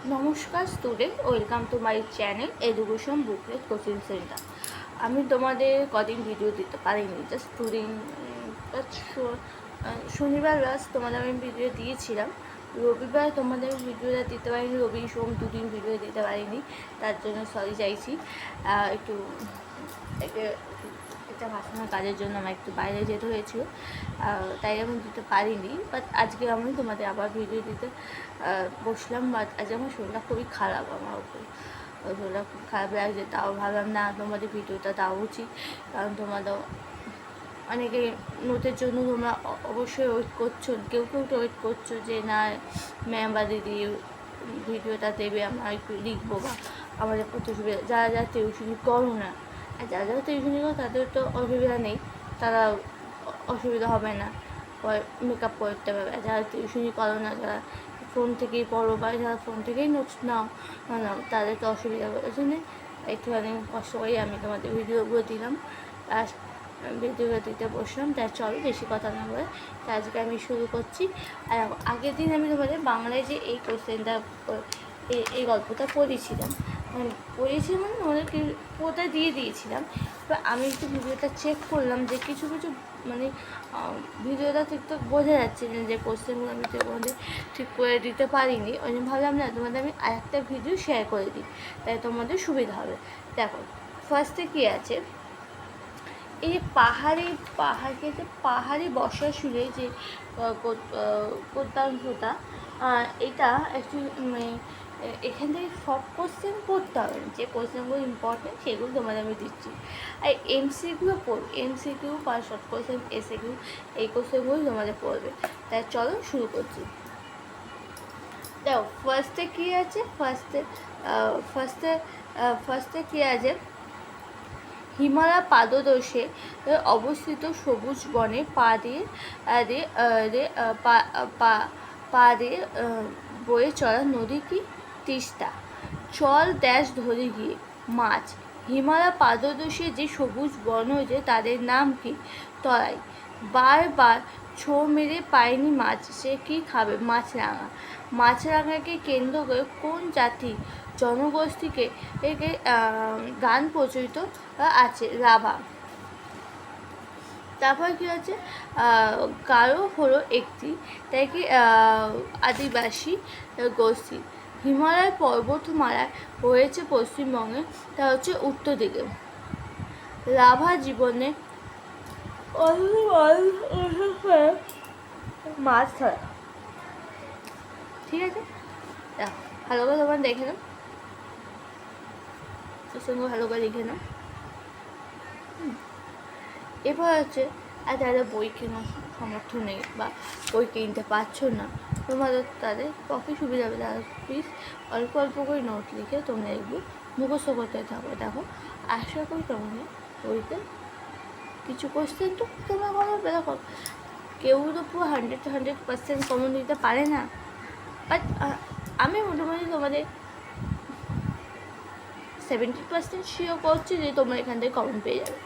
নমস্কার student, welcome to my channel education booklet coaching centre. আমি তোমাদের কদিন ভিডিও দিতে পারিনি, জাস্ট দুদিন। শনিবার লাস্ট তোমাদের আমি ভিডিও দিয়েছিলাম, রবিবার তোমাদের ভিডিওটা দিতে পারিনি, রবি সোম দুদিন ভিডিও দিতে পারিনি, তার জন্য সরি চাইছি। একটু একটা ভাষণের কাজের জন্য আমার একটু বাইরে যেতে হয়েছিল, তাই আমি দিতে পারিনি। বাট আজকে আমি তোমাদের আবার ভিডিও দিতে বসলাম। বাট আজ আমার শরীরটা খুবই খারাপ, আমার উপর শরীরটা খুব খারাপ লাগছে, তাও ভাবলাম না তোমাদের ভিডিওটা দেওয়া উচিত, কারণ তোমাদের অনেকে নোটের জন্য তোমরা অবশ্যই ওয়েট করছো, কেউ কেউ তো ওয়েট করছো যে না ম্যাম বা দিদি ভিডিওটা দেবে, আমরা একটু লিখবো বা আমাদের কত সুবিধা। যারা যারা টিউশনি করো না, আর যারা যারা টিউশনি করো তাদের তো অসুবিধা নেই, তারা অসুবিধা হবে না, মেকআপ করতে পারবে। আর যারা টিউশনি করো না, যারা ফোন থেকেই পড়ো বা যারা ফোন থেকেই নোটস নাও তাদের তো অসুবিধা হবে। ওই জন্যে একটুখানি কষ্ট করেই আমি তোমাদের ভিডিওগুলো দিলাম, আর ভিডিওগুলো দিতে বসলাম। তাই চলো বেশি কথা না বলে তাই আজকে আমি শুরু করছি। আর আগের দিন আমি তোমাদের বাংলায় যে এই কোশ্চেনটা এই গল্পটা পড়েছিলাম, মানে অনেকে পুরোটা দিয়ে দিয়েছিলাম। তো আমি একটু ভিডিওটা চেক করলাম যে কিছু কিছু মানে ভিডিওটা ঠিক তো বোঝা যাচ্ছে না, যে কোশ্চেনগুলো আমি তোমাদের ঠিক করে দিতে পারিনি। ওই জন্য ভাবলাম না তোমাদের আমি আরেকটা ভিডিও শেয়ার করে দিই, তাই তোমাদের সুবিধা হবে। দেখো ফার্স্টে কী আছে, এই যে পাহাড়ি বসা শুলে যে গদ্যাংশটা, এটা অ্যাকচুয়ালি মানে এখান থেকে সব কোশ্চেন পড়তে হবে, যে কোশ্চেনগুলো ইম্পর্টেন্ট সেগুলো তোমাদের আমি দিচ্ছি। আর এমসিকিউ পড়বে, এমসিকিউ বা শর্ট কোশ্চেন, এসএকিউ, এই কোশ্চেনগুলো তোমাদের পড়বে। তাই চলো শুরু করছি। দেখো ফার্স্টে কী আছে, ফার্স্টে কী আছে, হিমালয় পাদদেশে অবস্থিত সবুজ বনে পা দিয়ে বয়ে চলা নদী কি? তিস্তা। চল দেশ ধরে গিয়ে মাছ। হিমালয় পাদদেশে যে সবুজ বন হয়েছে তাদের নাম কি? তরাই। বারবার ছো মেরে পায়নি মাছ, সে কি খাবে? মাছরাঙা। মাছরাঙাকে কেন্দ্র করে কোন জাতি জনগোষ্ঠীকে গান প্রচলিত আছে? রাভা। তারপর কী আছে, গারো হলো একটি, তাই কি আদিবাসী গোষ্ঠী। হিমালয় পর্বতমালায় রয়েছে পশ্চিমবঙ্গে, তা হচ্ছে উত্তর দিকে। রাভা জীবনে মাছ ধরা। ঠিক আছে, ভালো করে তোমার দেখে নাও, তোর সঙ্গে ভালো করে লিখে নাও। এবার হচ্ছে, আর যারা বই কেনার সামর্থ্য নেই বা বই কিনতে পারছো না, তোমাদের তাদের পক্ষে সুবিধা হবে। তারা প্লিজ অল্প অল্প করে নোট লিখে তোমরা এগুলো মুখস্থ করতে থাকো। দেখো আশা করি তোমাদের বইতে কিছু কোশ্চেন তো তোমরা কমন দেখো, কেউ তো পুরো 100% কমন দিতে পারে না, বাট আমি মোটামুটি তোমাদের 70% শিওর করছি যে তোমরা এখান থেকে কমন পেয়ে যাবে।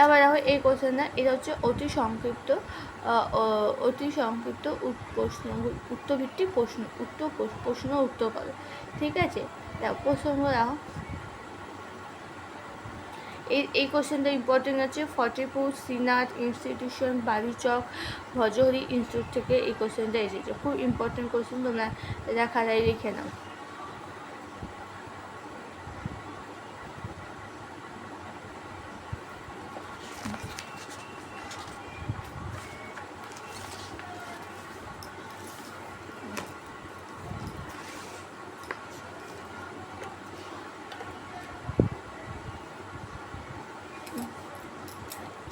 আবার দেখো এই কোশ্চেনটা, এটা হচ্ছে অতি সংক্ষিপ্ত উত্তরভিত্তিক প্রশ্ন উত্তর করো। ঠিক আছে, দেখো প্রশ্নগুলো দেখো। এই কোশ্চেনটা ইম্পর্টেন্ট আছে, ফতেপুর শ্রীনাথ ইনস্টিটিউশন, বালিচক ভজহরি ইনস্টিটিউট থেকে এই কোশ্চেনটা এসেছে। খুব ইম্পর্টেন্ট কোশ্চেন, তোমরা এটা খাতায় লিখে নাও।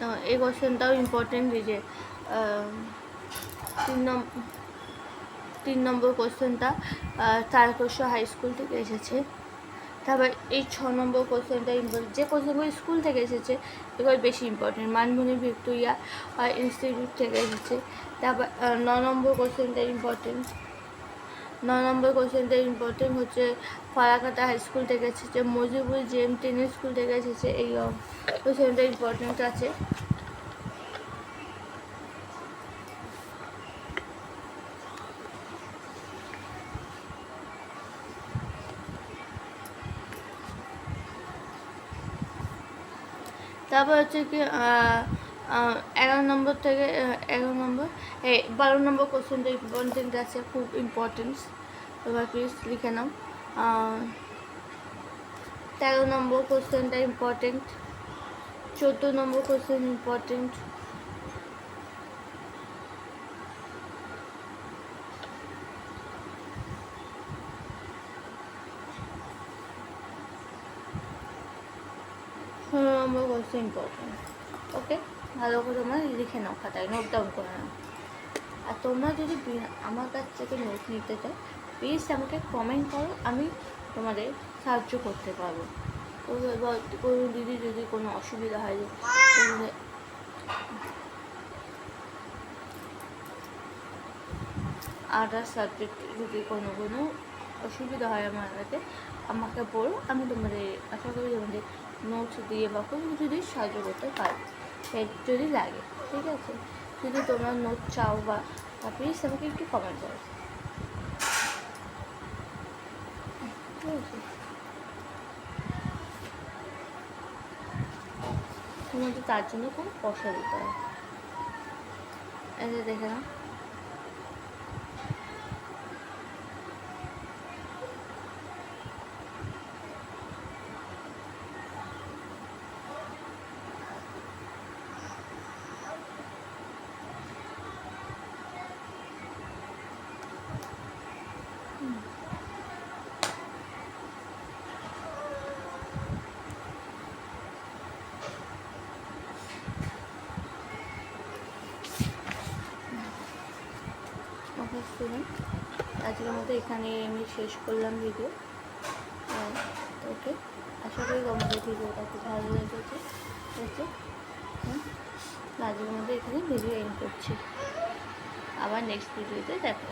তো এই কোশ্চেনটাও ইম্পর্টেন্ট, এই যে 3 নম্বর কোশ্চেনটা তারকেশ্বর হাই স্কুল থেকে এসেছে। তারপর এই 6 নম্বর কোশ্চেনটা ইম্পর্টেন্ট, যে কোশ্চেনগুলো স্কুল থেকে এসেছে এগুলো বেশি ইম্পর্টেন্ট, মানভূমি ভিক্টোরিয়া ইনস্টিটিউট থেকে এসেছে। তারপর 9 নম্বর কোশ্চেনটা ইম্পর্টেন্ট হচ্ছে ফালাকাটা হাই স্কুল থেকে এসেছে, মজিবুর জেম টেনিস স্কুল থেকে এসেছে। এই কোশ্চেনটা ইম্পর্টেন্ট আছে। তারপর হচ্ছে কি 11 নম্বর থেকে 12 নম্বর কোশ্চেনটা ইম্পর্টেন্ট আছে, খুব ইম্পর্টেন্স, তোমরা প্লিজ লিখে নাও। 13 নম্বর কোশ্চেনটা ইম্পর্টেন্ট, 14 নম্বর কোশ্চেন ইম্পর্টেন্ট, 16 নম্বর কোশ্চেন ইম্পর্টেন্ট। ওকে, ভালো করে তোমরা লিখে নাও, খাতায় নোট ডাউন করে নাও। আর তোমরা যদি আমার কাছ থেকে নোট নিতে চাও, প্লিজ আমাকে কমেন্ট করো, আমি তোমাদের সাহায্য করতে পারবো। তো এবার কোনো দিদি যদি কোনো অসুবিধা হয়, আদার্স সাবজেক্ট যদি কোনো অসুবিধা হয় আমার হাতে, আমাকে বলো, আমি তোমাদের আশা করি তোমাদের নোটস দিয়ে বা কোনো কিছু দিয়ে সাহায্য করতে পারবো, যদি লাগে। ঠিক আছে, যদি তোমরা নোট চাও বা প্লিজ আমাকে একটু কমেন্ট করো। ঠিক আছে, তোমাদের তার জন্য কোনো পয়সা দিতে হয়। এই যে দেখে নাও, স্টুডেন্ট, আজকের মতো এখানে আমি শেষ করলাম ভিডিও। ওকে, আশা করি তোমাদের ভিডিওটা খুব ভালো লেগেছে। ওকে, আজকের মতো এখানে ভিডিও এন্ড করছি, আবার নেক্সট ভিডিওতে দেখা।